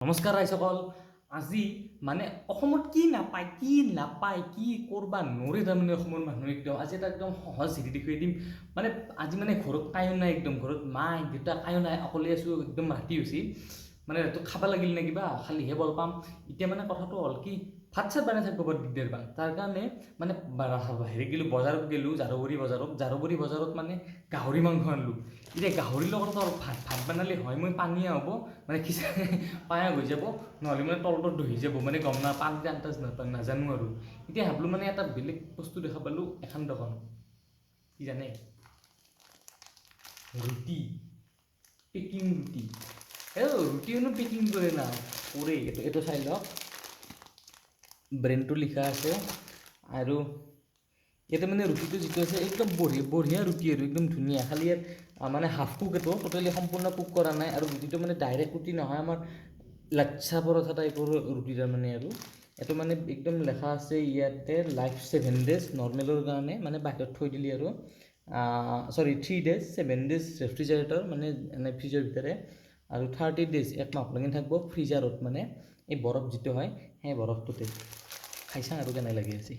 নমস্কাৰ ৰাইজসকল। আজি মানে অসমত কি নাপায় কি কৰবা নৰে তাৰমানে অসমৰ মানুহ একদম আজি এটা একদম সহজ হেৰি দেখুৱাই দিম। মানে আজি মানে ঘৰত কায়ো নাই, একদম ঘৰত মাই দেউতা কায়ো নাই, অকলে আছোঁ, একদম ৰাতি হৈছে। মানে ৰাতিটো খাব লাগিল নে কিবা, খালিহে বল পাম। এতিয়া মানে কথাটো হ'ল কি, ভাত চাত বনাই থাকিব বৰ দিগদাৰ পাম। তাৰ কাৰণে মানে হেৰি গ'লোঁ, বজাৰত গ'লোঁ, জাৰবৰী বজাৰত মানে গাহৰি মাংস আনিলোঁ। এতিয়া গাহৰিৰ লগত আৰু ভাত বনালে হয়, মই পানীয়া হ'ব মানে পায়স হৈ যাব, নহ'লে মানে তল দহি যাব, মানে গম নাপাওঁ, আন্দাজ নাজানো আৰু। এতিয়া ভাবলোঁ মানে এটা বেলেগ বস্তু দেখা পালোঁ এখন দোকান, কি জানে, ৰুটি, পেকিং ৰুটি। ৰুটিনো পেকিং কৰে না, কৰে এইটো চাই লওক, ব্ৰেণ্ডটো লিখা আছে। আৰু ইয়াতে মানে ৰুটিটো যিটো আছে একদম বঢ়িয়া ৰুটি আৰু একদম ধুনীয়া। খালি ইয়াত মানে হাফ কুক, এইটো টোটেলি সম্পূৰ্ণ কুক কৰা নাই। আৰু ৰুটিটো মানে ডাইৰেক্ট ৰুটি নহয়, আমাৰ লাচ্ছা পৰঠা টাইপৰ ৰুটি তাৰমানে। আৰু এইটো মানে একদম লেখা আছে ইয়াতে লাইফ 7 days, নৰ্মেলৰ কাৰণে মানে বাহিৰত থৈ দিলি আৰু 3 days 7 days ৰেফ্ৰিজাৰেটৰ মানে এনে ফ্ৰিজৰ ভিতৰে, আৰু 30 days 1 মাহ লাগি থাকিব ফ্ৰিজাৰত, মানে এই বৰফ যিটো হয় সেই বৰফটোতে। খাইছা আৰু কেনে লাগি আছে।